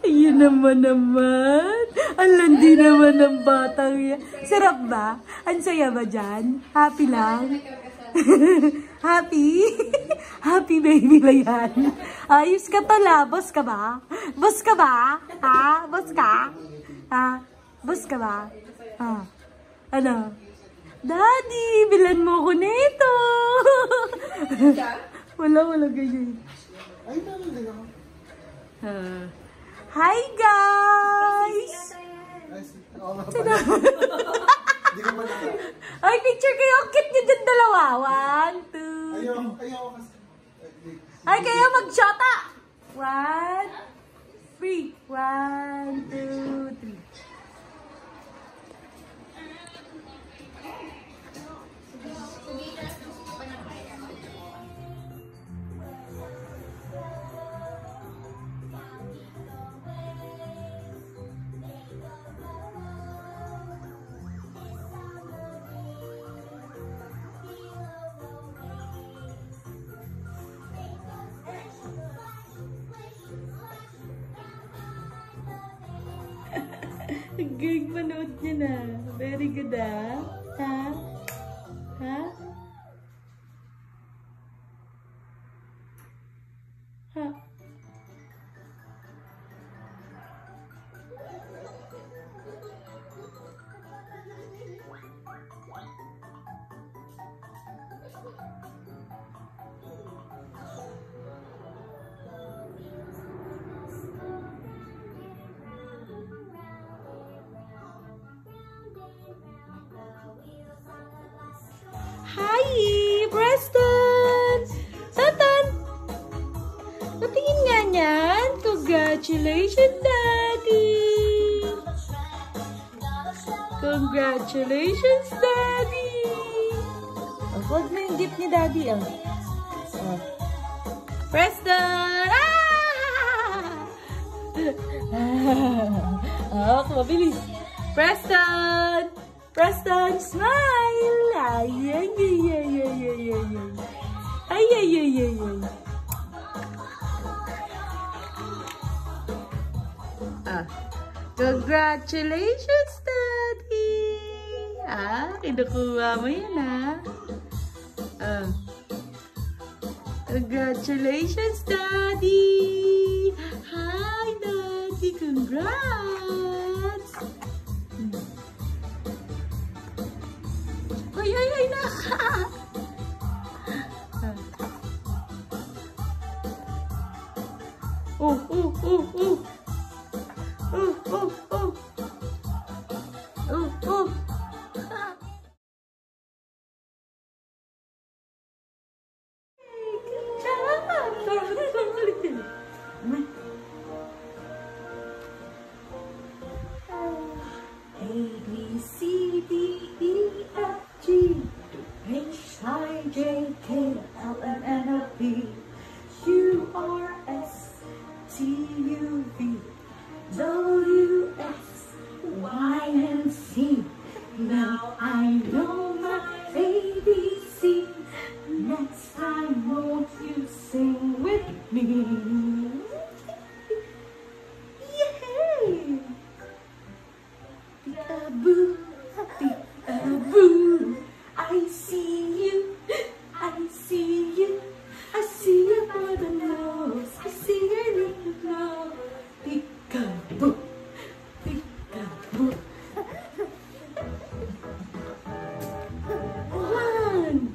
Ayun naman. Ang landi naman ng batang yan. Sarap ba? Ang saya ba dyan? Happy lang? Happy? Happy baby ba yan? Ayos ka pala. Boss ka ba? Boss ka ba? Ha? Boss ka? Ha? Boss ka ba? Ha? Ano? Daddy, bilan mo ko nito. Wala ganyan. Ay, meron ako. Hi guys! Ay, picture kayo. Cute nyo dyan dalawa. 1, 2. Ayaw kasi. Ay, kayo mag-shota. 1, 3. 1, 2, 3. Gig manood niya na. Very good ah. Ha? Ha? Ha? Hi, Preston! Tatan! Patingin nga niyan. Congratulations, Daddy! Congratulations, Daddy! Huwag mo yung gift ni Daddy, ah. Preston! Ah! Mabilis. Preston! Preston, smile! Ay, ay, ay, ay, ay, ay, ay. Ay, ay, ay, ay, ay. Congratulations, Daddy! Kinukuha mo yan, Congratulations, Daddy! Hi, Daddy! Congrats! Ay, naka! Oh! H-I-J-K-L-M-N-O-P Q-R-S-T-U-V W-X-Y-and-Z. Now I know my ABC. Next time won't you sing with me? Yay! Peekaboo, peekaboo. I see you, I see you, I see you for the nose, I see your little nose. Peekaboo, peekaboo. 1,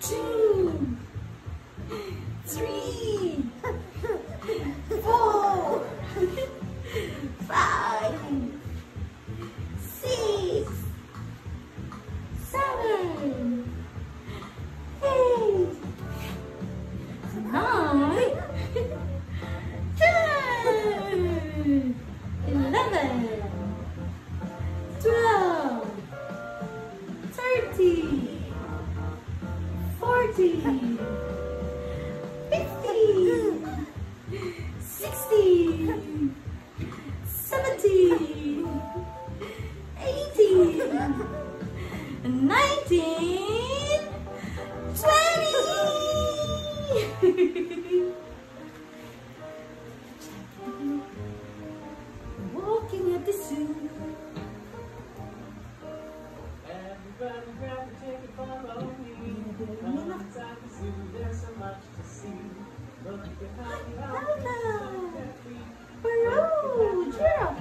2, 3, 4, 5, 6, 7, 8, 9, 10, 11, 12, 13, 14, 15, 16, 17, 18, 19, 20. the zoo. Everybody grab a ticket, follow me. Come inside the zoo, there's so much to see. Look at how the elephants their feet. Peru, giraffe.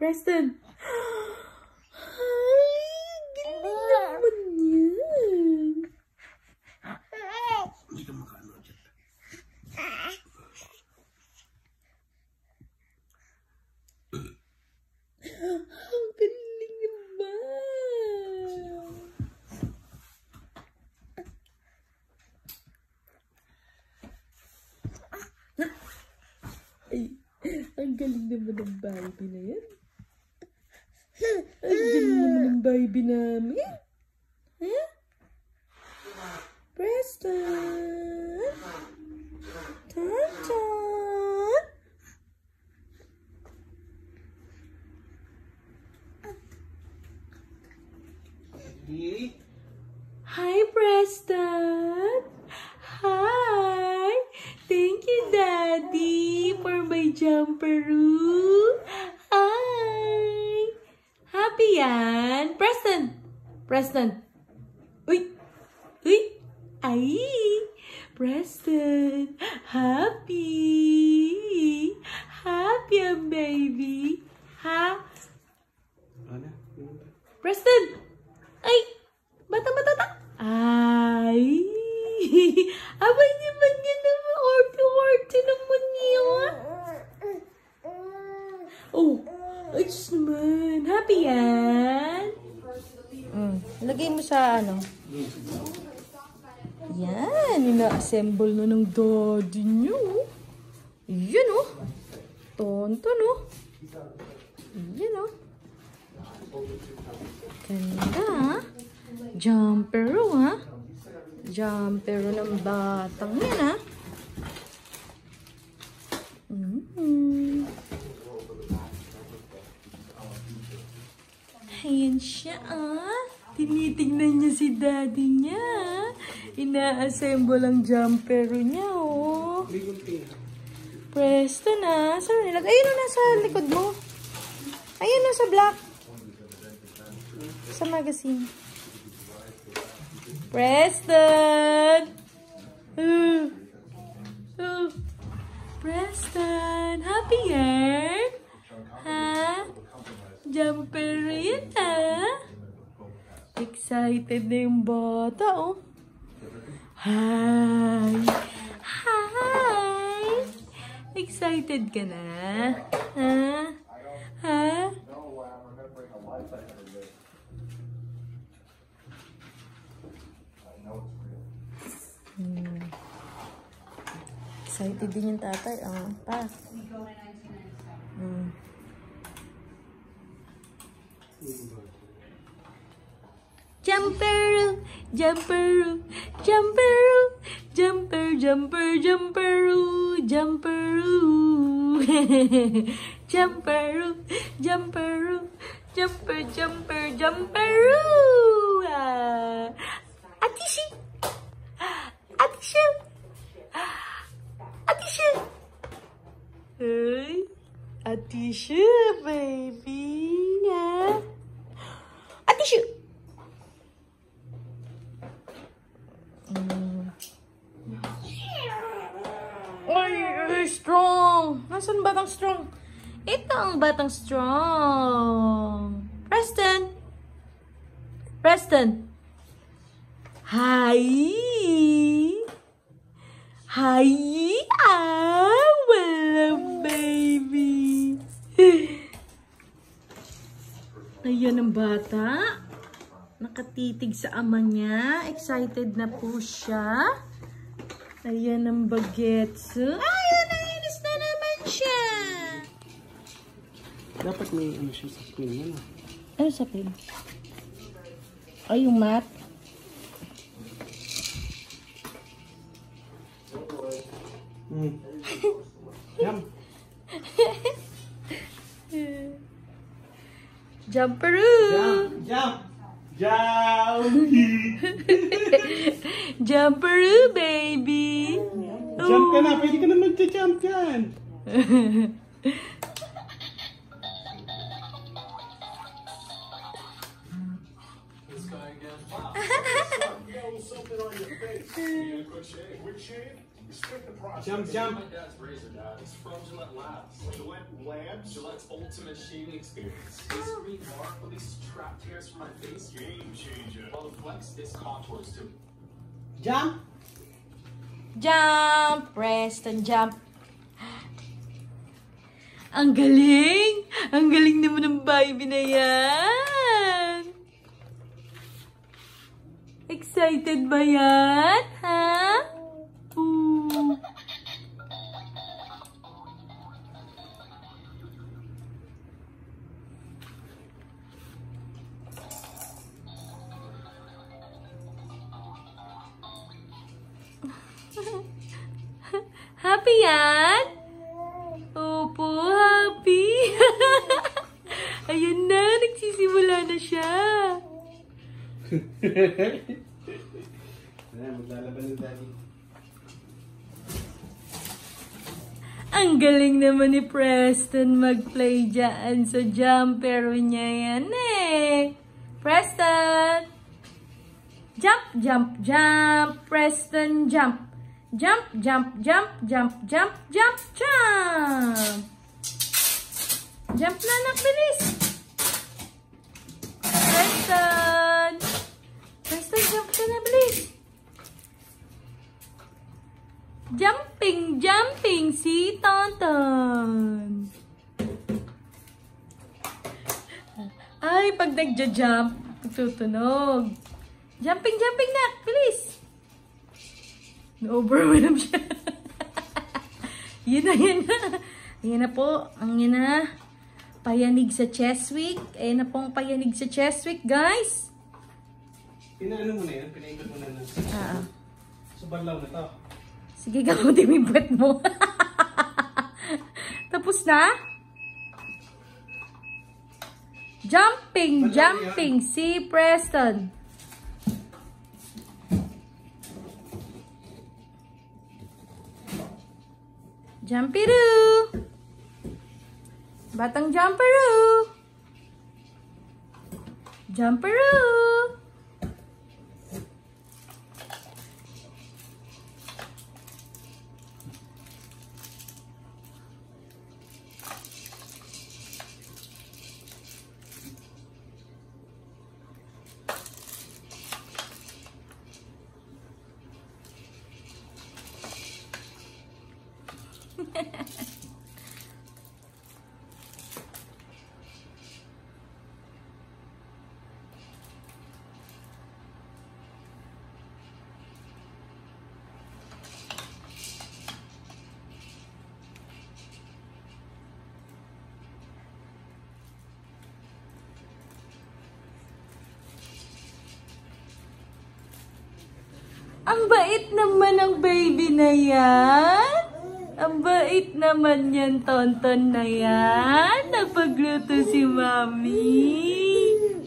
Preston! Ay, galing naman yan. Hindi ka makaano dyan. Ang galing naman. Ay, ang galing naman ng baby na yan. Ang galing naman ng baby namin. Huh? Preston! Tonton! Hi, Preston! Hi! Thank you, Daddy, for my jumperoo. Hi! Happy yan? Preston! Preston! Uy! Uy! Ay! Preston! Happy! Happy ang baby! Ha? Ano? Preston! Ay! Bata! Ay! Abay naman yan naman. Orte naman yan. Oh! Ay, Diyos naman. Happy yan? Lagay mo sa ano? Yan. Ina-assemble na ng daddy niyo. Yan oh. Tonton oh. Yan oh. Ganda ha. Jumpero ha. Jumpero ng batang yan ha. Ayan siya ah. Tinitingnan niya si daddy niya. Ina-assemble ang jumpero niya oh. Preston ah. Saan nilagay? Ayun o, nasa likod mo. Ayun o, sa black. Sa magazine. Preston! Preston! Happy yan? Ha? Jumper yan ha? Excited na yung bata oh. Hi! Hi! Excited ka na? Ha? Ha? Excited din yung tatay. Pa. Jumper, jumper, jumper, jumper, jumper, jumper, jumper, jumper, jumper, jumper, jumper, jumper. Atishi, Atishi, Atishi. Hey, Atishi, baby. Atishi. Ay, strong. Nasaan batang strong? Ito ang batang strong. Preston. Preston. Hi. Hi. Wala, baby. Ayan ang bata. Nakatitig sa ama niya. Excited na po siya. Ayan ang bagets. Ayan, nainis na naman siya. Dapat may ano siya sa screen yan. Ano sa pin? Ay, yung mat. Jump. Jumperoo! Jump! Jump! Jumperoo, baby! Jump ka na! Pwede ka na mag-jump yan! Jump, jump. My dad's razor, Dad. It's from Gillette Labs. Gillette Labs? Gillette's ultimate shaving experience. This green mark releases trapped hairs from my face. Game changer. While the flex is contours too. Jump! Jump! Preston, jump! Ang galing! Ang galing naman ng baby na yan! Excited ba yan? Ha? Ooh. Happy yan? Opo, happy. Ayun na, nagsisimula na siya. Maglalaban ng daddy. Ang galing naman ni Preston mag-play dyan sa jumper niya yan eh. Preston! Jump, jump, jump. Preston, jump. Jump, jump, jump, jump, jump, jump, jump. Jump na, anak, bilis. Preston. Preston, jump ka na, bilis. Jumping, jumping, si Tonton. Ay, pag nagja-jump, tutunog. Jumping, jumping na, bilis. Na-overwhelm siya. Yun na, yun na. Ayan na po. Ang yun na. Payanig sa Cheswick. Ayan na pong payanig sa Cheswick, guys. Pinaano mo na yan? Pinaikot mo na na. Subarlaw na to. Sige, kakunti mo yung buwet mo. Tapos na? Jumping, jumping. Si Preston. Jumperoo! Batang jumperoo! Jumperoo! Ang bait naman ng baby na yan. Ang bait naman yan, Tonton na yan. Napagluto si Mami.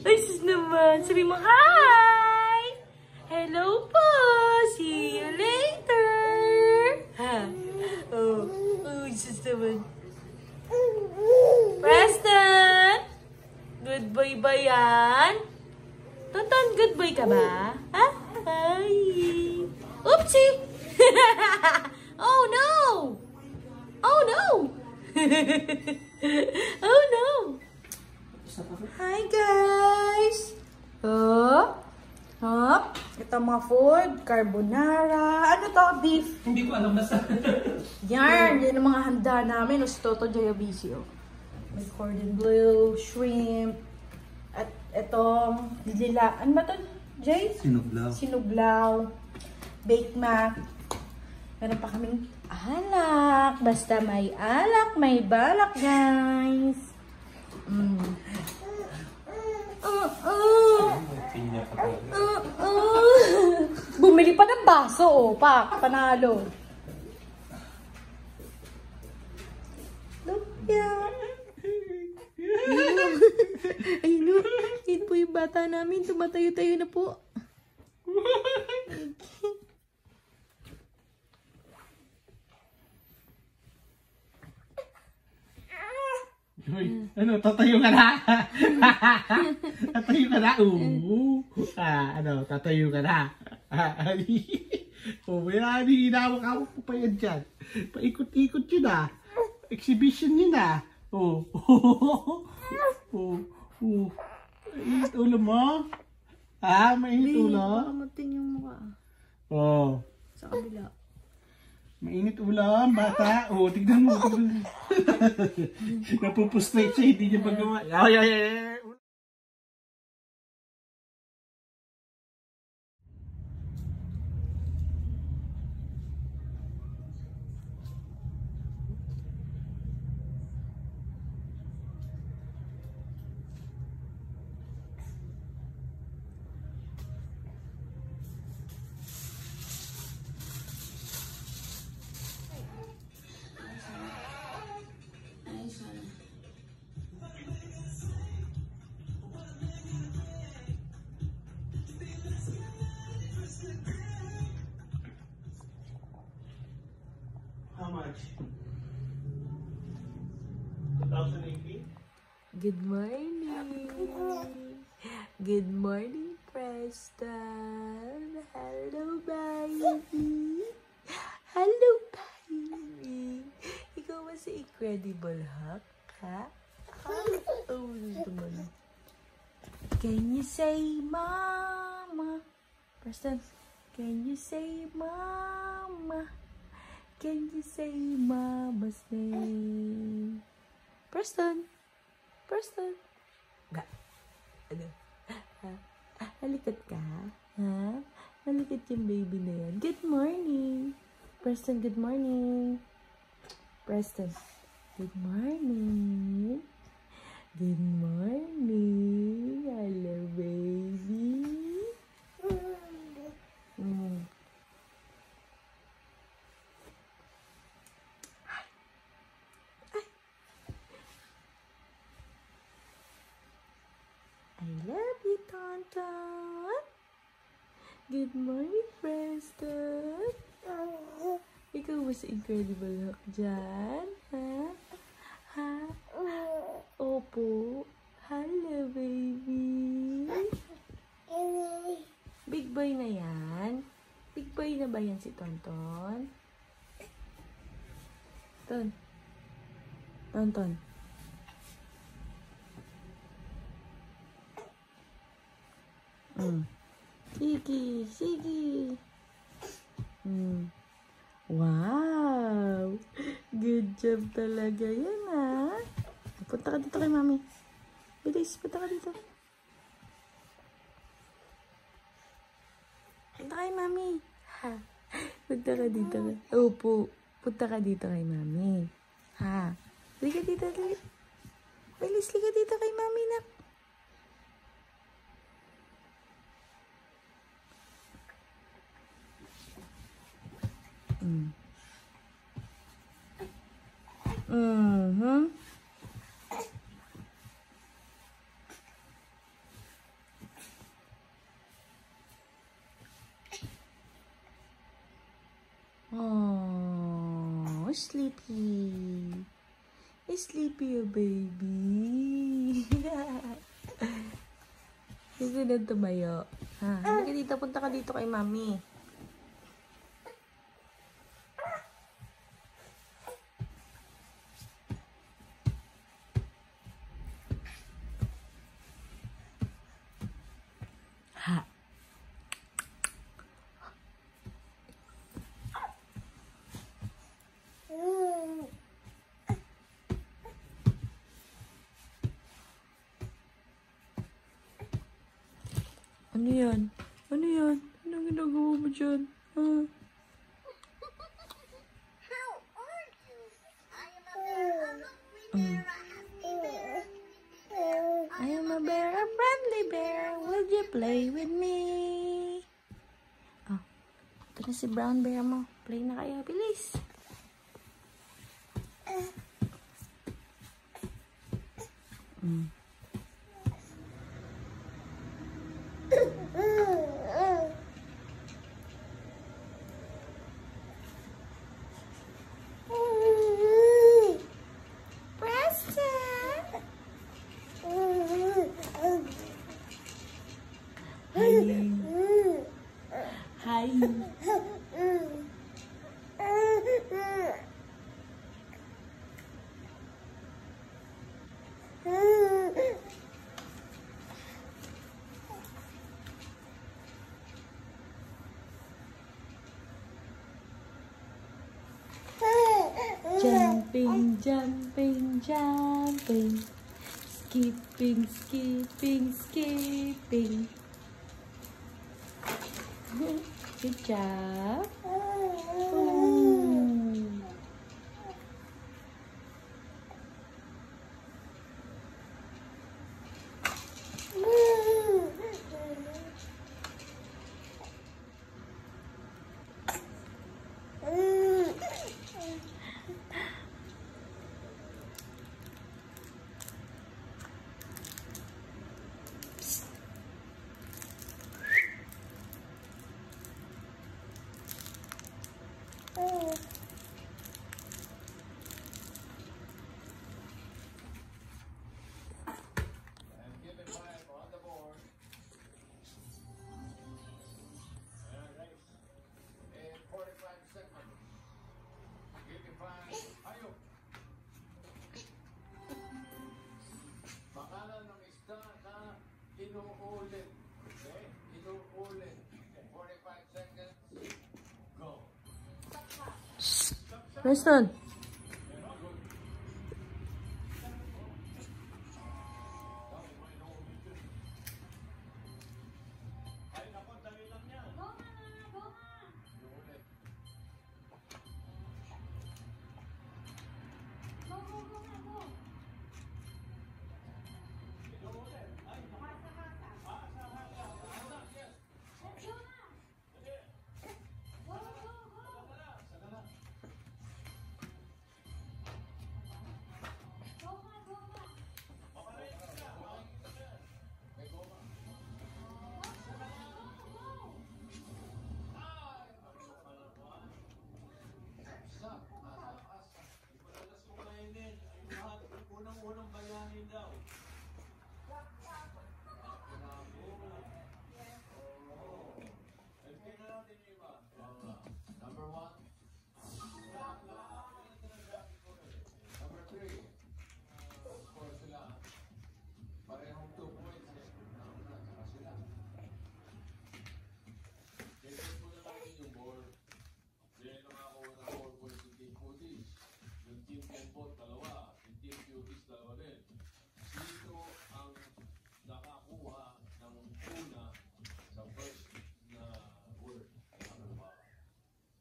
Ay, sus naman. Sabi mo, hi! Hello po! See you later! Ha? Oh, sus naman. Preston! Good boy ba yan? Tonton, good boy ka ba? Ha? Hi! Oopsie! Oh no! Oh no! Oh no! Hi guys! Oh! Hop! Ito mga food. Carbonara. Ano to? Beef. Hindi ko alam na sa... Yan! Yan ang mga handa namin. O si Toto Jayabicio. May cordon bleu, shrimp, At itong lila. Ano ba ito, Jay? Sinuglaw. Sinuglaw. Baked mac. Meron pa kaming alak. Basta may alak, may balak, guys. Bumili pa ng baso, oh. Panalo. Lumpia. Ayun, no. Ayun po yung bata namin. Tumatayo-tayo na po. Uy, ano, tatayo ka na. Tatayo ka na. Tatayo ka na. May hinawak ako pa yan dyan. Paikot-ikot yun ah. Exhibition yun ah. Mainit ulo mo? Ha? Mainit ulo? Pakamutin yung mukha. Sa kabila. Mainit ulam, bata. Tignan mo. Napupustrate siya, hindi niya magawa. Ay. How much? 2018? Good morning. Good morning, Preston. Hello, baby. Hello, baby. Ikaw ba si Incredible Hulk, ha? Oh, naman. Can you say mama? Preston, can you say mama? Can you say mama's name? Preston. Preston. Ga. Ano? Halikat ka? Ha? Halikat yung baby na yan. Good morning. Preston, good morning. Preston, good morning. Good morning. Hello, baby. I love you, Tonton. Good morning, Preston. Ikaw ba si Incredible Hulk dyan? Ha? Ha? Opo. Hello, baby. Big boy na yan? Big boy na ba yan si Tonton? Tonton. Sige. Wow! Good job talaga yan, ha? Punta ka dito kay mami. Bilis, punta ka dito. Punta kay mami. Ha? Punta ka dito. Opo. Punta ka dito kay mami. Ha? Liga dito, liga. Bilis, liga dito kay mami, nak. Oh, sleepy. Sleepy, oh baby. Gusto na tumayo. Ha? Halika dito, punta ka dito kay mami. Ha? Ano yan? Ano yan? Anong ginagawa mo dyan? Ah. I am a bear, a friendly bear. Will you play with me? Oh, ito na si brown bear mo. Play na kayo, bilis. Hi. Jumping, jumping, jumping. Skipping, skipping, skipping. Good job. Pangalan ng isda na inuulit. Okay? Inuulit. 45 seconds. Go. Preston. Ay, naku, dali lang yan. Go nga. Inuulit. Unang bayanin daw. Number 1. Number 3. Score sila. Parehong 2 points eh. Nauna, saka sila. Check mo na lang yung board. Then nakakuha ng 4 points yung Team Foodies. Yung Team Kenbot, dalawa. Yung Team Cuties, dalawa rin. Dito ang nakakuha ng una sa first na word. Ano ba?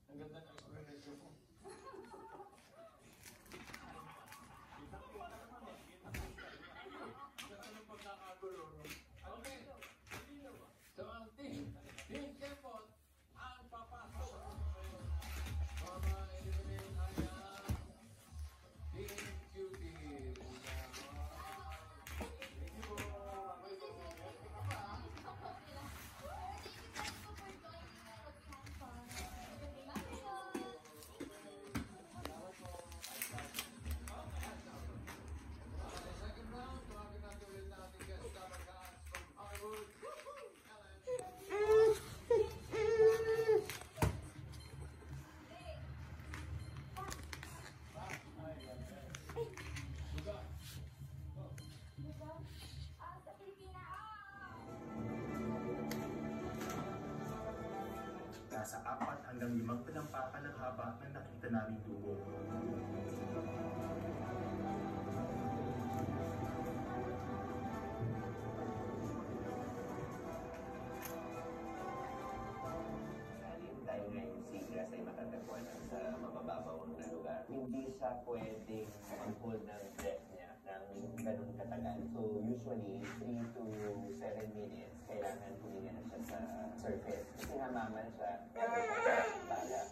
Ang ganda ng explanation mo. Okay. So ang Team Kenbot ang papasok. Mga eliminate ay Team Cuties. Second round, tawagin natin ulit natin guest star from Hollywood. Nasa 4 hanggang 5 talampakan ng haba ng nakita naming dugo. siya pwedeng mag-hold ng breath niya ng ganun katagal. So usually 3 to 7 minutes kailangan huminga na siya sa surface. Kasi hamaman siya,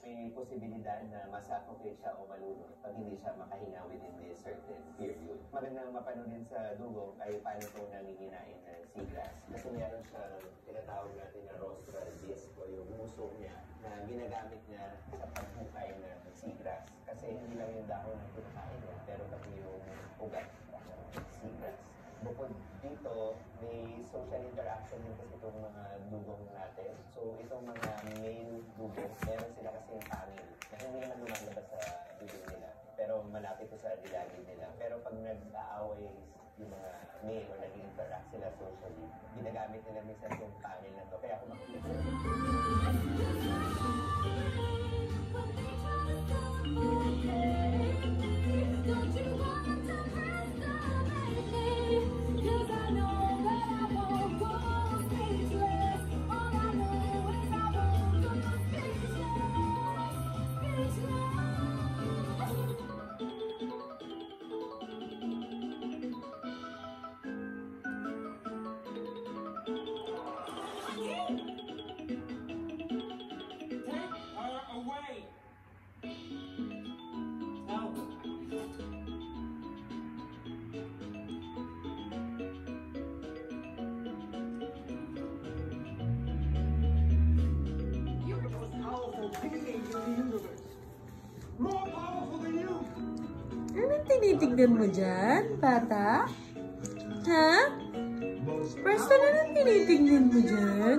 may posibilidad na masuffocate siya o malulot pag hindi siya makahinga within this certain period. Magandang mapanood sa dugong ay paano ito nanginginain ng seagrass. Kasi meron siyang tinatawag natin na rostral disc o yung musong niya na ginagamit niya sa paghukay ng seagrass. Kasi hindi lang yung dahon ang kinakain niya, pero pati yung ugat ng seagrass. Bukod dito, may social interaction din kasi itong mga dugong natin. So, itong mga male dugong, meron sila kasi yung pangil na hindi naman lumalabas sa dugong nila. Pero malapit ko sa dilagin nila. Pero pag nag-aaway yung mga male o nag-interact sila socially, ginagamit nila minsan yung pangil na to. Kaya kung makikita Anong tinitignan mo dyan, bata? Ha? Preston, anong tinitignan mo dyan?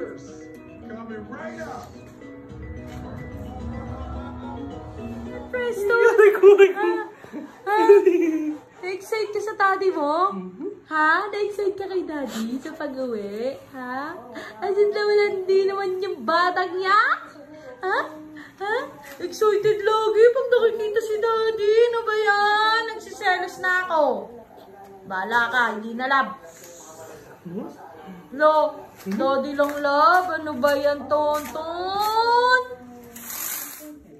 Preston? Na-excite ka sa daddy mo? Ha? Na-excite ka kay daddy sa pag-uwi? Ha? Asin naman hindi naman yung batang niya? Ha? Ha? Excited lagi pag nakikita si daddy. Ano ba yan? Nagsiselos na ako. Bala ka, hindi na love. Lo, daddy lang love. Ano ba yan, tonton?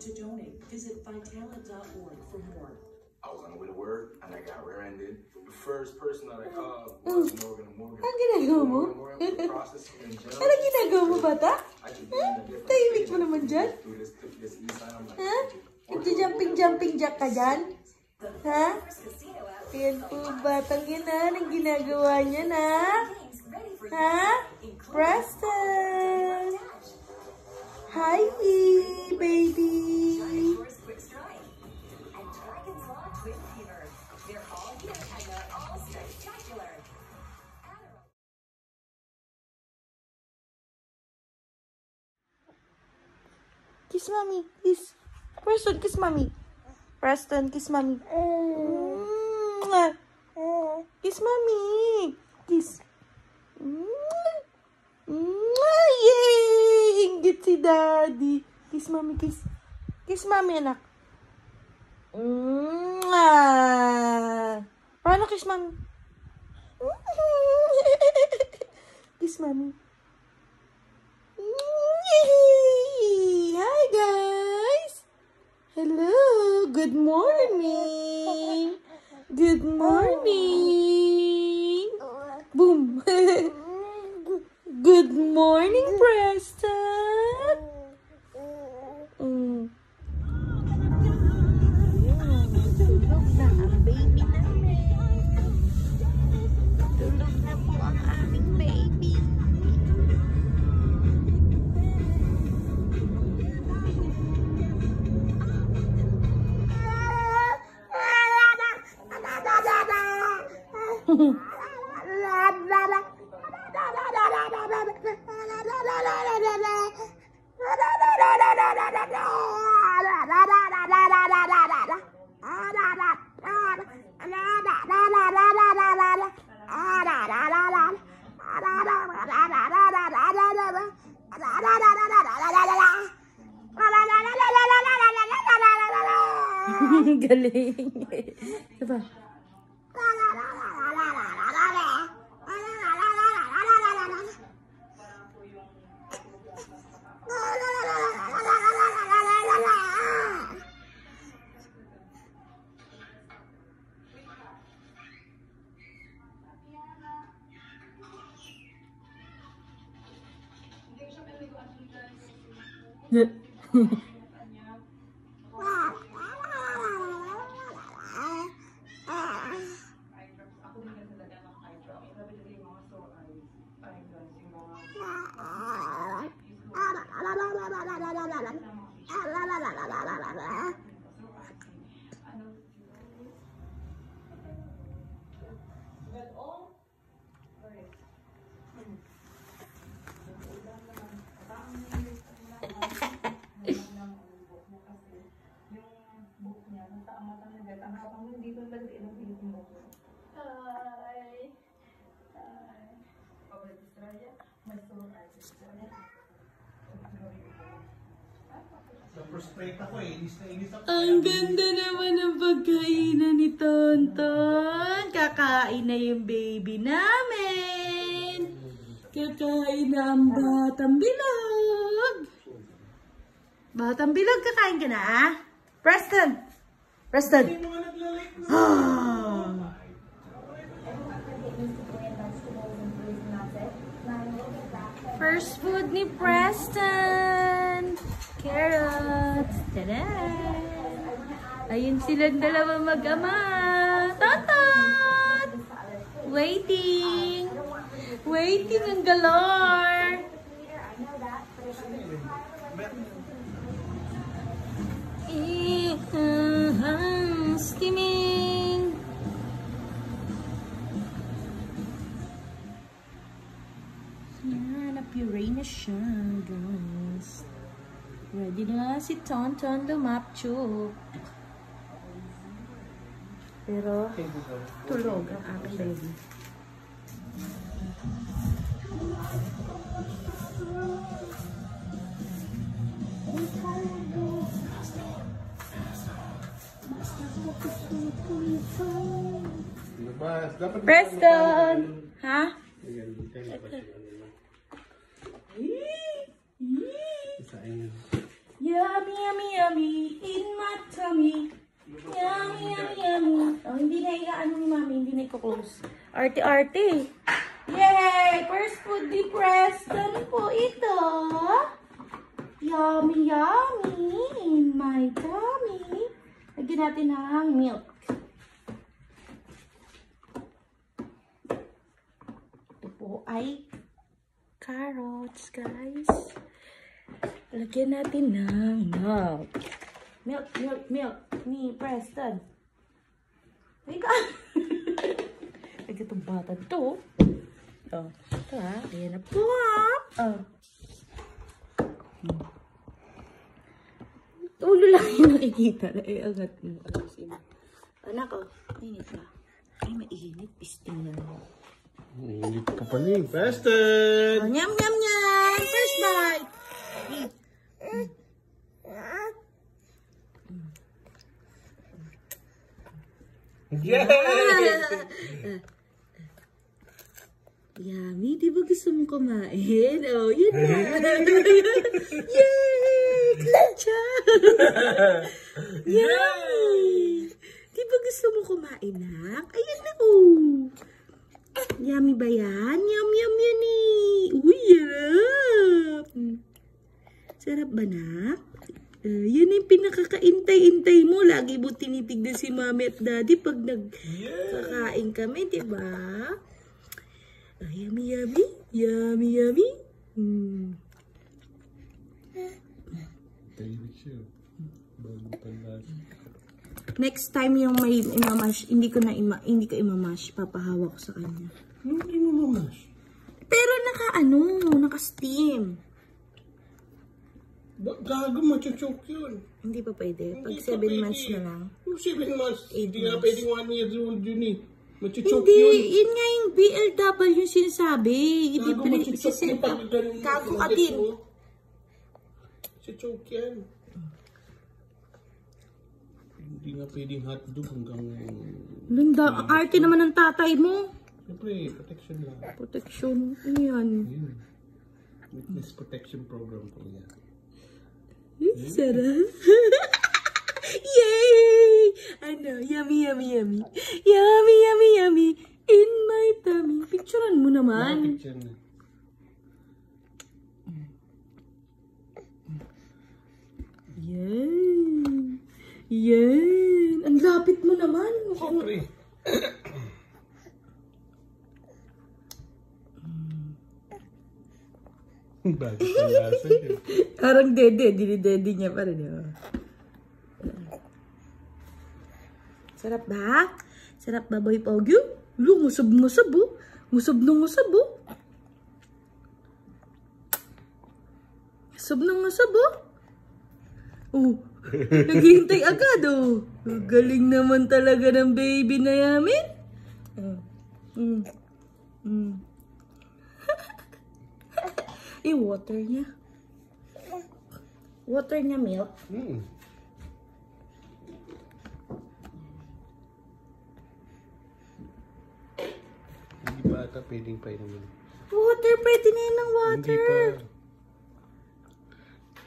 To donate, visit Vitala.org for more. I was on the way to work and I got rear-ended. The first person that I called was Morgan. Ang ginagawa mo? Ano ginagawa mo, bata? Tahimik mo naman dyan? Ha? Nagja-jumping jack ka dyan? Ha? Yan po, batang yan ha. Anong ginagawa niya na? Ha? Preston! Hi, baby! Kiss mommy, kiss. Preston, kiss mommy. Preston, kiss mommy. Kiss mommy. Kiss. Yay! Inggit si daddy. Kiss mommy, kiss. Kiss mommy, anak. Paano kiss mommy? Kiss mommy. Hi guys! Hello! Good morning! Good morning! Boom! Good morning, Preston! Tulog na ang baby namin. Tulog na po ang aming baby. Galing. Diba? Na-frustrate ako eh. Inis na inis ako. Ang ganda naman ng pagkainan ni Tonton. Kakain na yung baby namin. Kakain na ang batang bilog. Batang bilog, kakain ka na ah? Preston! Preston! Ah. First food ni Preston! Carrots! Tada! Ayun silang dalawa mag-ama! Tonton! Waiting! Waiting ang galore! Steaming! Yan, na-puree na siya, guys. Ready na si Tonton lumapchuk. Pero, tulog ang aking baby. Preston! Ha? Yummy, yummy, yummy in my tummy. Yummy, yummy, yummy. Oh, hindi na ano ni Mami, hindi na i-close. Arte-arte. Yay! First food ni Preston po ito. Yummy, yummy in my tummy. Lagyan natin ng milk. Ito po ay carrots, guys. Lagyan natin ng milk. Milk, milk, milk ni Preston. Teka. Lagyan itong bata to. Oh, ito ha. Ayan na po ha. Oh. Ulo lang yung nakikita. Ay, agat mo. Anak ko, mainit ba? Ay, mainit. Pisting na lang. Mainit pa pala eh. Preston! Oh, nyam, nyam, nyam! First bite! Yeah! Yummy, di ba gusto mong kumain? Oh, yun na. Yay! Klacha! Yay! Di ba gusto mong kumain, nak? Ayan na, oh. Yummy ba yan? Yum, yum, yan eh. Uy, yarap. Sarap ba, nak? Yan yung pinakakaintay-intay mo. Lagi mo tinitignan si mami at daddy pag nagkakain kami, di ba? Yummy, yummy. Yummy, yummy. Next time yung may imamash, hindi ko imamash, papahawak ko sa kanya. Hindi mo mamash. Pero naka-steam. Gago, machuchok yun. Hindi pa pwede. Pag Hindi 7 pa months pwede. na lang. Yung 7 months, 8 hindi nga months. pwedeng 1 year old yun eh. Machuchok Hindi, yun. yun nga yung BLW yung sinasabi. Hindi Gago, machuchok yung pagkagaling. Gago ka din. Machuchok yan. Hindi nga pwedeng hotdog hanggang... Lunda, ang arte naman ng tatay mo. Siyempre, protection lang. Protection. Ano yan? Yun. Witness protection program po yan. Sarap. Yay! Ano? Yummy, yummy, yummy. Yummy, yummy, yummy. In my tummy. Picturean mo naman. Picture na. Yan. Ang lapit mo naman. Siyempre. Bakit ang lasa yun? Parang dede. Dinidede niya pa rin. Sarap ba? Sarap ba, Boy Pogi? Lu, ngusab-ngusab oh. Ngusab na ngusab oh. Ngusab na ngusab oh. Oh, naghihintay agad oh. Galing naman talaga ng baby na yamin. Water niya. Water niya, milk. Hindi pa ata pwedeng painumin. Water, pwede na yun ng water. Hindi pa.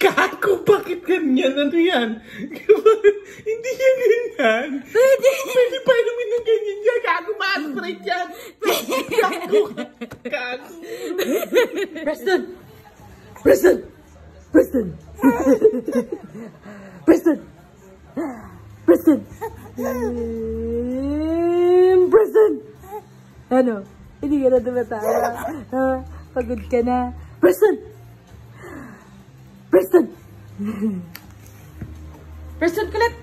Kako, bakit ganyan? Ano yan? Hindi yan ganyan. Pwede. Pwede painumin ng ganyan yan. Kako, ma-aspirate yan. Kako. Kako. Preston! Preston! Preston! Preston! Preston! Preston! Ano? Hindi ka na tumatawa? Ha? Pagod ka na? Preston! Preston! Preston, kulit!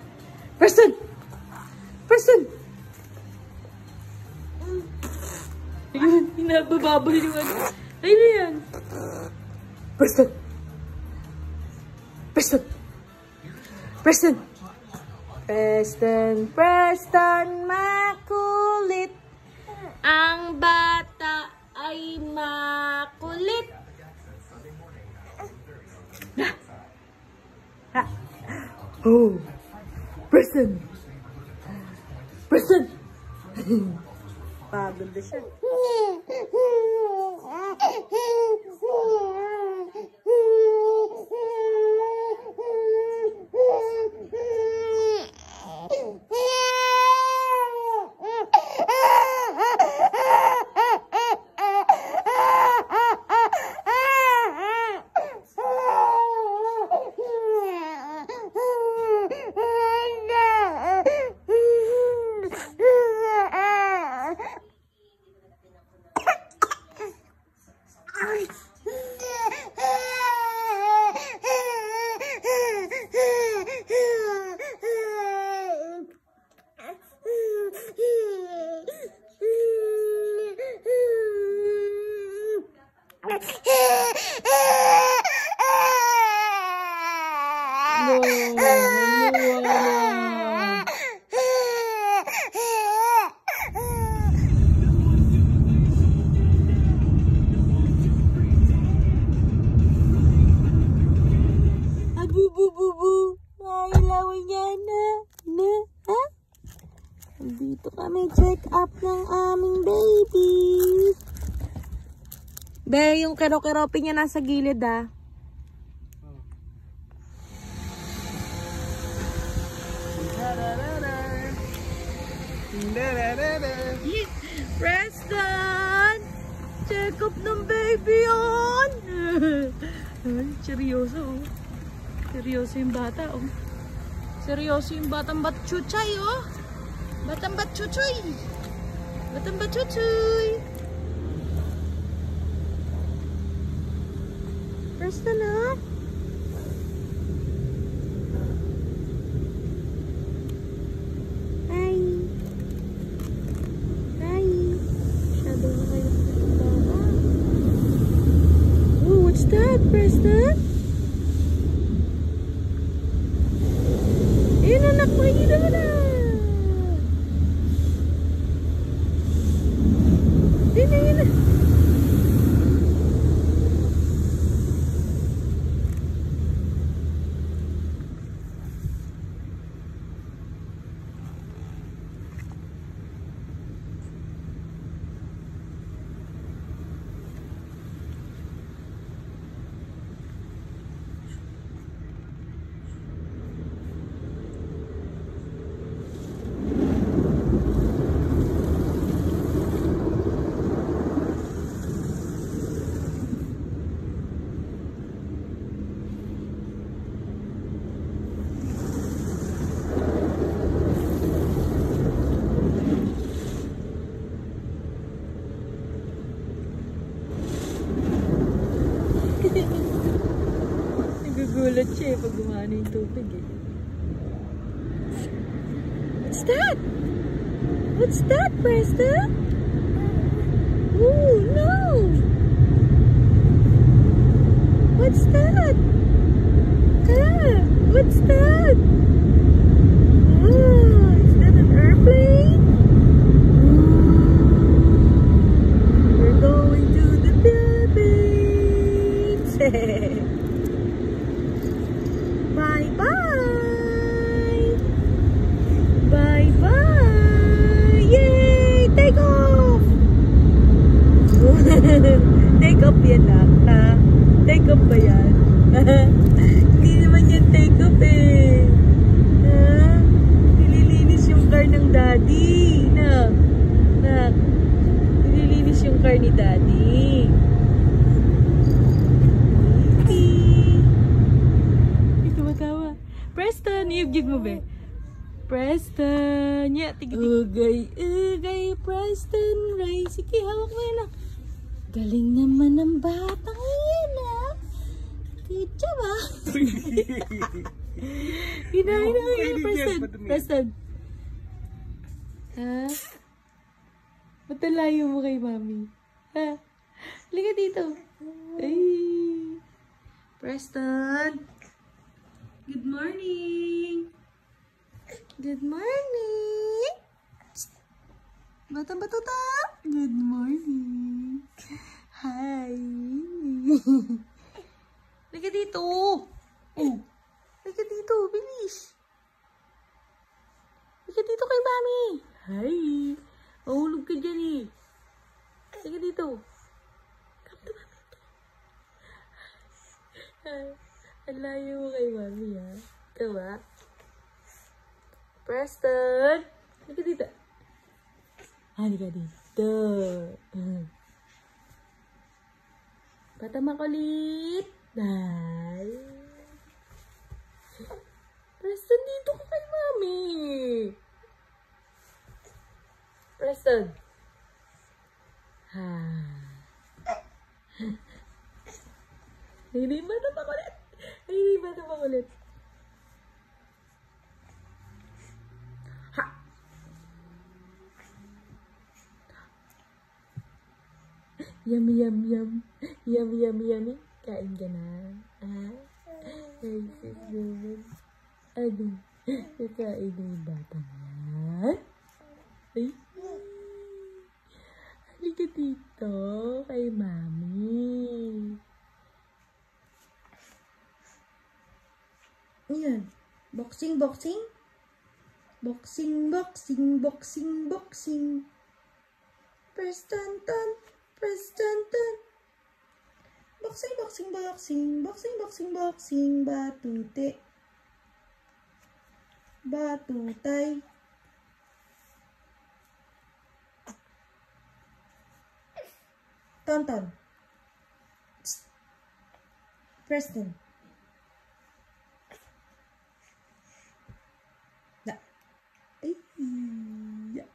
Preston! Preston! Ayun, hinabababol yung ano. Ayun yan. Preston! Preston! Preston! Preston, Preston, makulit. Ang bata ay makulit. Oh! Preston! Preston! Pagod na siya. Dito kami check up ng aming baby. Be, yung kero-keropi niya nasa gilid ah. Preston! Check up ng baby yun! Ay, seryoso oh. Seryoso yung bata oh. Seryoso yung batang batchuchay oh. Batang batchuchay! Batang batchuchay! Preston ah! Hi! Hi! Shadow na kayo sa baba. Oh, what's that, Preston? Ayun anak, makikita mo na! Ayun na, ayun na! Nagugulat siya pag gumana yung tubig eh. What's that? What's that, Preston? Oh, no! What's that? What's that? Oh, is that an airplane? We're going to the Philippines! Bye-bye! Bye-bye! Yay! Take off! Take off yan ha? Take off ba yan? Hindi naman yan take off eh. Ha? Nililinis yung car ng daddy. Nak. Nililinis yung car ni daddy. Tumatawa. Preston, iyog-yog mo ba? Preston. Yeah, ugay, Preston. Ray. Sige, hawak mo yan ah. Galing naman ng batang yan ah. Good job ah. Preston. Ha? Matalayo mo kay mami. Ha? Halika dito. Ay. Preston. Good morning. Good morning. Batang batuta. Good morning. Hi. Halika dito. Oh. Halika dito. Bilis. Halika dito kay mami. Hi. Mahulog ka dyan eh. Halika dito. Come to mami. Ang layo mo kay mami ha. Ikaw ha. Preston. Halika dito. Halika dito. Bata makulit. Bye. Preston, dito ka kay mami. Preston. Ha. Hindi ba na makulit? Hindi ba na makulit? Ha. Yummy, yum, yum. Yummy, yummy, yummy. Kain ka na. Ah? Ay, sis naman. Ano? Nakain na yung bata nga. Ay. Halika dito kay mami. Ayan. Boxing, boxing. Boxing, boxing, boxing, boxing. Preston, Preston. Boxing, boxing, boxing. Boxing, boxing, boxing. Batute. Batutay. Tonton. Preston. Da. Ay. Ya.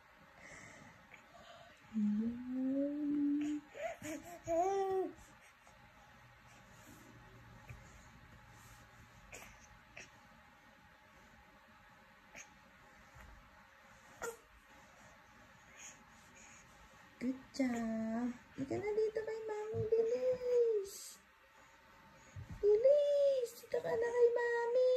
Good job. Ika na dito kay mami. Bilis. Bilis. Dito ka na kay mami.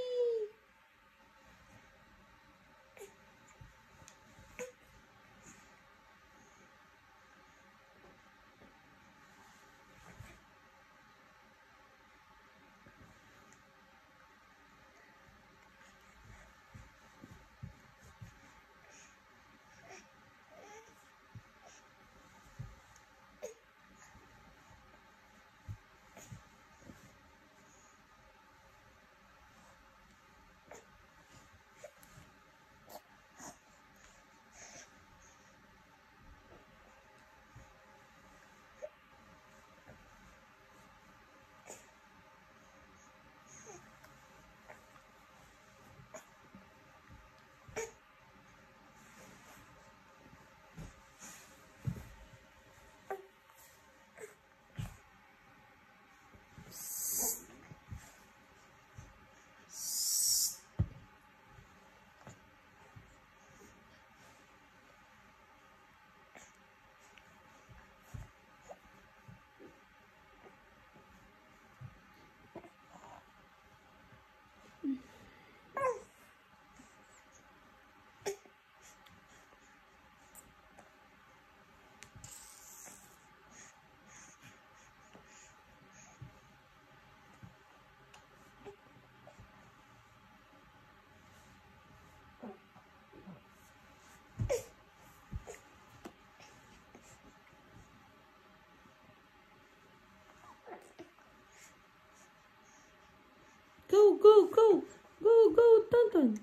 Meron.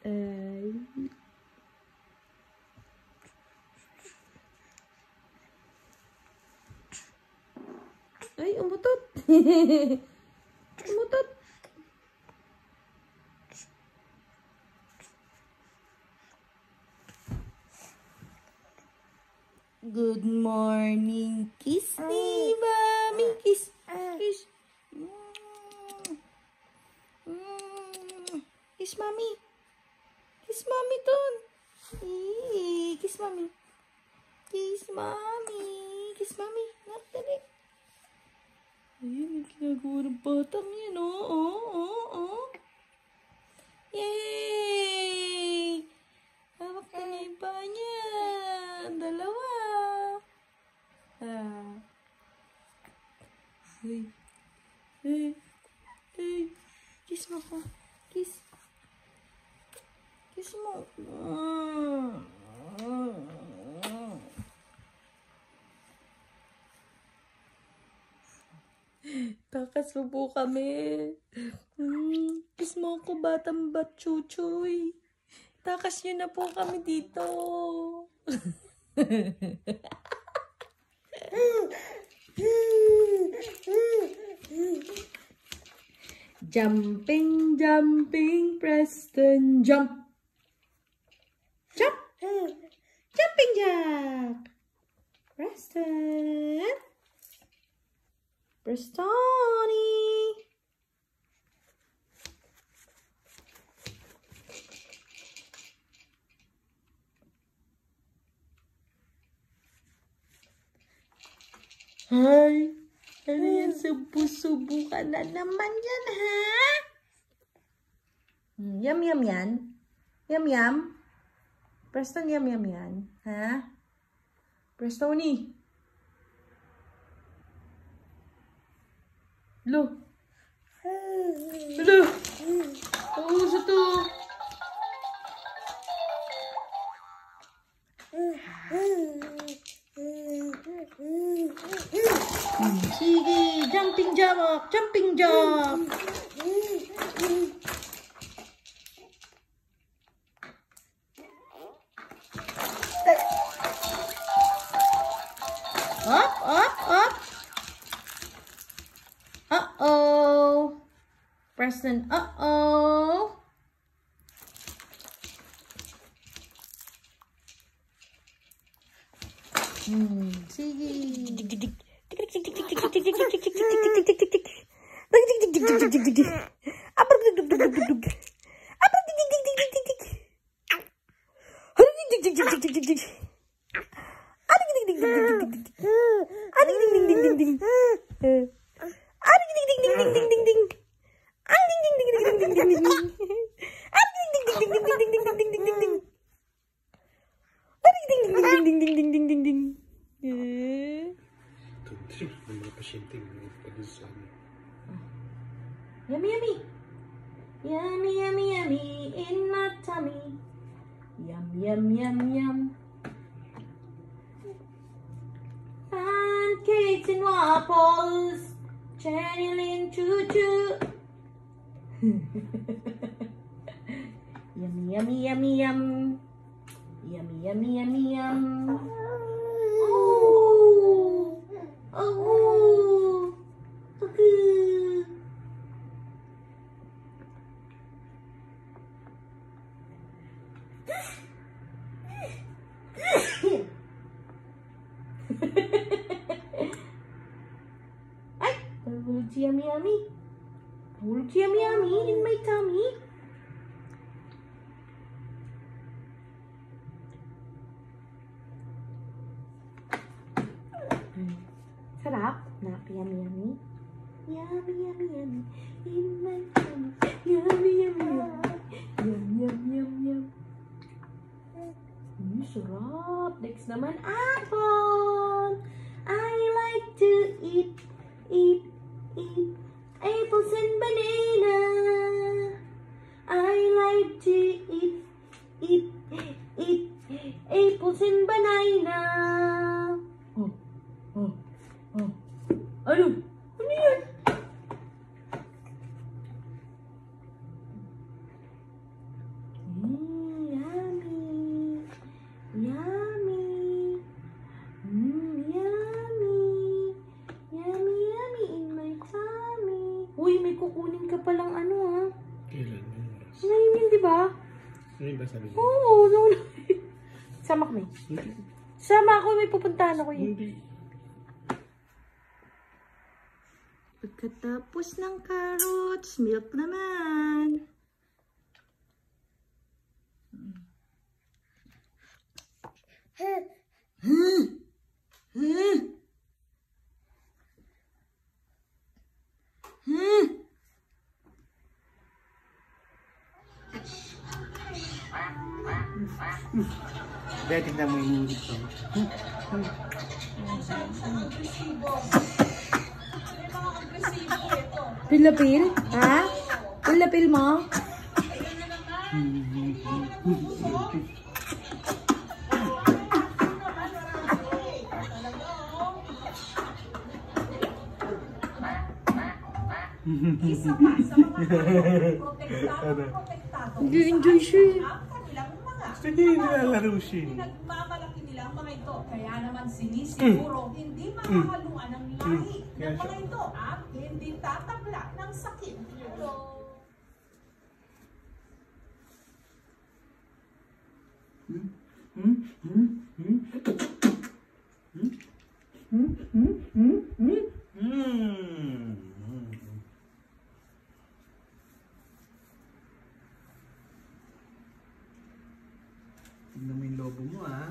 Ay. Ay, umutot. Umutot. Good morning. Kiss me, Mommy. Kiss. Kiss. Kiss, Mommy. Kiss, Mommy, Ton. Kiss, Mommy. Kiss, Mommy. Kiss, Mommy. Dali. Ayun, yung ginagawa ng batang yan, Yay! Hawak na niya yung paa niya. Dalawa. Hey. Hey. Hey. Kiss mo ko. Kiss. Kiss mo. Takas mo po kami. Kiss mo ako, batang batchuchoy. Takas nyo na po kami dito. Jumping, jumping, Preston, jump. Jump. Jumping jack. Preston. Prestoni. Hi. Ano yan? Subu-subu ka na naman yan, ha? Yum, yum yan. Yum, yum. Preston, yum, yum yan. Ha? Prestoni. Lo. Lo. Oh, satu. Sige, jumping jump, jumping jump. Up, up, up. Uh-oh. Preston, uh-oh. Sige. Yummy, yummy. Yummy, yummy, yummy in my tummy. Yum, yum, yum, yum. Pancakes and waffles. Channeling choo-choo. Yummy, yummy, yummy, yum. Yummy, yummy, yummy, yum. Oh. Oh. Okay. Ay, nahulog si Yummy Yummy. Nahulog si Yummy Yummy in my tummy. Sarap. Yummy Yummy. Yummy Yummy Yummy in my tummy. Yummy Yummy Yummy. Yum, yum, yum, yum. Sarap. Next naman, apple. I like to eat apples and banana. I like to eat apples and banana. Ano? Ano yan? ah. Ano ba sabi niya? Oo, no. Sama kami. Hindi. Sama ako, may pupuntahan ako eh. Hindi. Pagkatapos ng carrots, milk naman. Kaya tignan mo yung ito. Pilapil? Ha? Pilapil mo? Isa pa sa mga protektado Nag-enjoy siya eh. ang kanilang mga Sige, nilalaro siya. pinagmamalaki nila ang mga ito. Kaya naman sinisiguro hindi makakaluan ng lahi ng mga ito at hindi tatabla ng sakit. Tignan mo yung lobo mo, ha?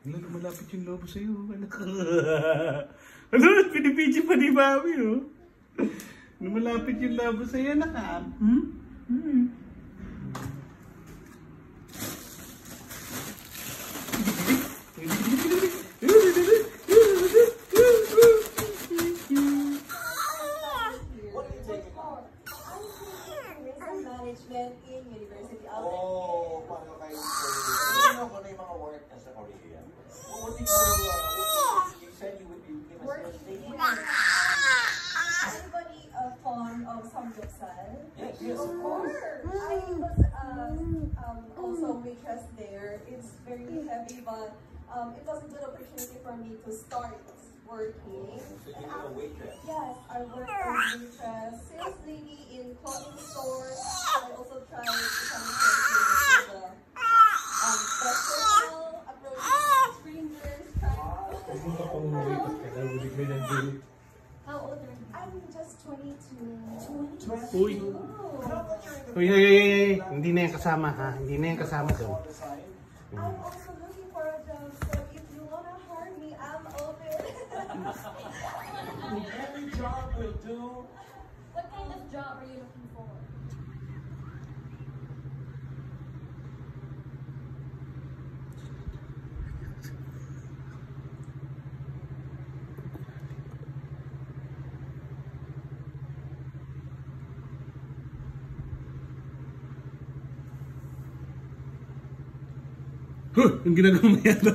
Wala, lumalapit yung lobo sa'yo. Anak. Ano? Pinipidyo pa ni Mami, oh. Lumalapit yung lobo sa'yo, anak, ha? Management in University of Oh, paano kayo? Ano ko na yung mga work na sa Korea? What did you said you would be working in anybody fond of samgyeopsal? Yes, yes, Of course. I was also waitress there. It's very heavy, but it was a good opportunity for me to start working. So you were a waitress? Yes, I worked as a waitress, sales lady in clothing store. I also tried becoming friends with the professional approach strangers. How old are you? I'm just 22. Uy. Uy. Hindi na yung kasama, ha? Hindi na yung kasama doon. I'm also looking for a job, so if you wanna hire me, I'm open. Every job will do. What kind of job are you looking for? Huh, yung ginagawa mo yata.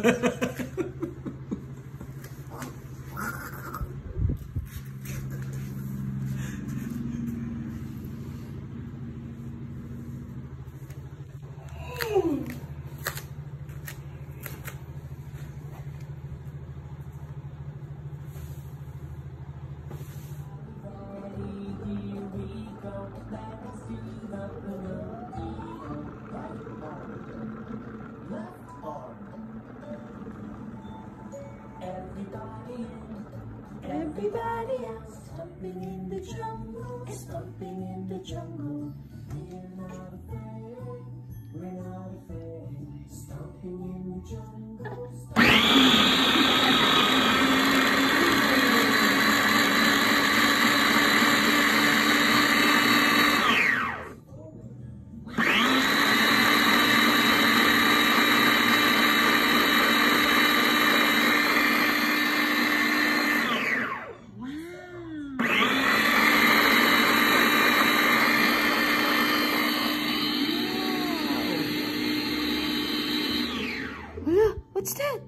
Everybody else stomping in the jungle, stomping in the jungle. We're not afraid, we're not afraid. Stomping in the jungle, what's that?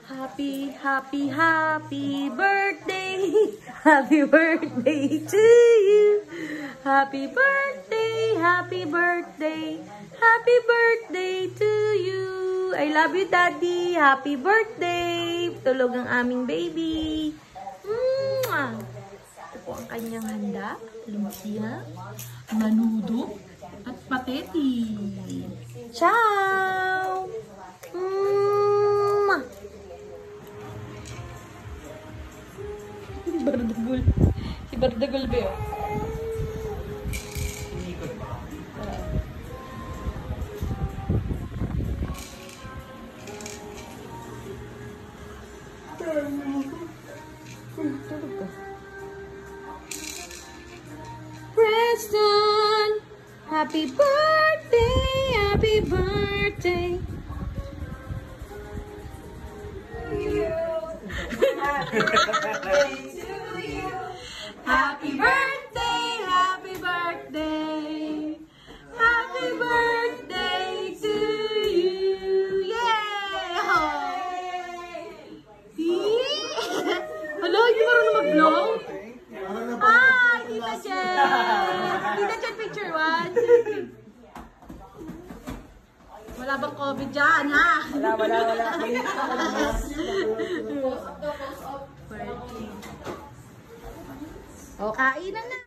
Happy, happy, happy birthday. Happy birthday to you. Happy birthday, happy birthday. Happy birthday to you. I love you, Daddy. Happy birthday. Tulog ang aming baby. Mwah. Ito po ang kanyang handa. Lumpia, manudo, at pateti. Ciao! Bardagul. Si Bardagul ba yun? Preston! Happy birthday! Happy birthday! Happy birthday, happy birthday, happy birthday to you. Yay! Hello, hindi marunong mag-blow? Hi, Tita Chen! Tita Chen, picture one. Wala bang COVID dyan, ha? Wala. O, kainan na.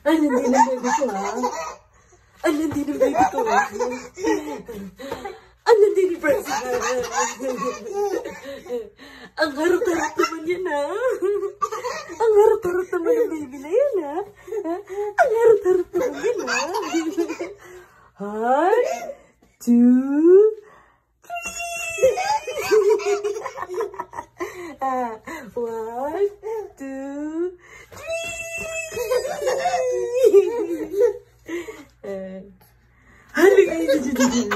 Ang landi ng baby ko, ha? Ang landi ng baby ko, ha? Ang landi ni President. Ang harot-harot naman yan, ha? Ang harot-harot naman ng baby na yan, ha? Ang harot-harot naman yan, ha? 1, 2, 3. 1, 2, 3. Halika ito dyan.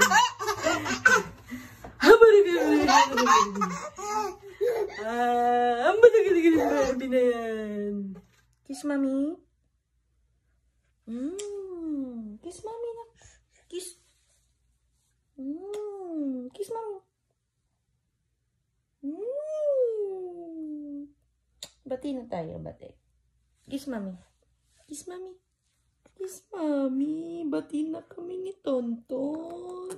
Ang matagal-tagal yung baby na yan. Kiss mommy. Kiss mommy na. Kiss. Kiss mommy. Bati na tayo, bati. Kiss mommy. Kiss mommy. Kiss mommy. Bati na kami ni Tonton.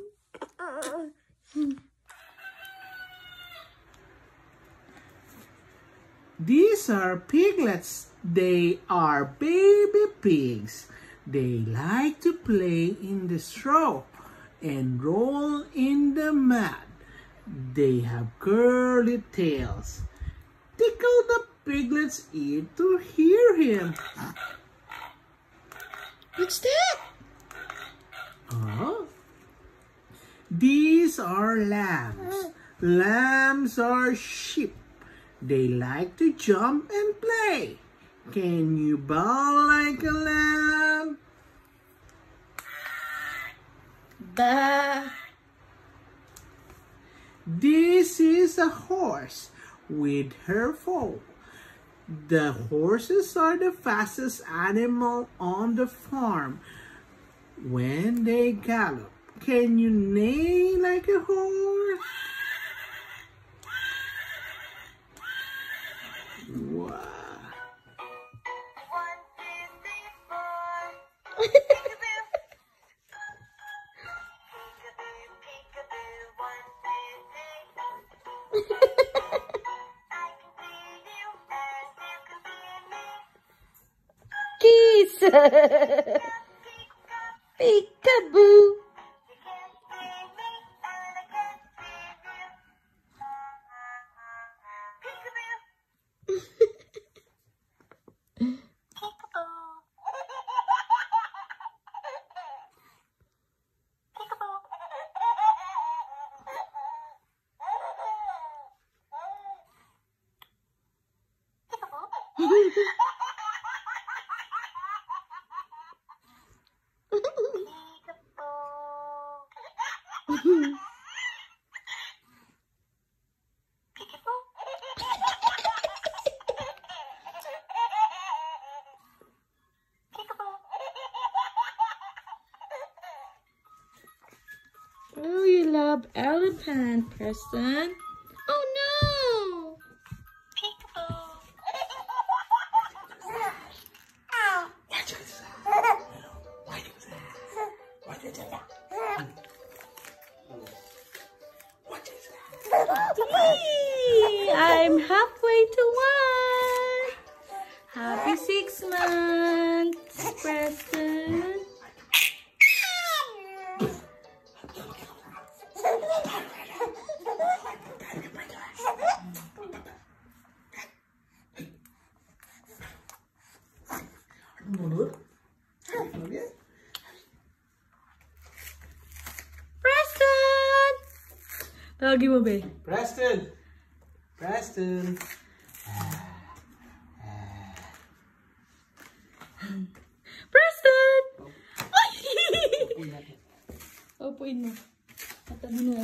These are piglets. They are baby pigs. They like to play in the straw and roll in the mud. They have curly tails. Tickle the piglet's ear to hear him. What's that? Oh, these are lambs. Lambs are sheep. They like to jump and play. Can you bawl like a lamb? Bah. This is a horse with her foal. The horses are the fastest animal on the farm. When they gallop, can you neigh like a horse? Wow. Kiss! Peekaboo! Oh, you love elephant, Preston. Oh no! Yee! I'm halfway to 1. Happy 6 months, Preston. Preston! Tawagin mo, be. Preston! Preston! Preston! Upuin mo. Tatabi mo.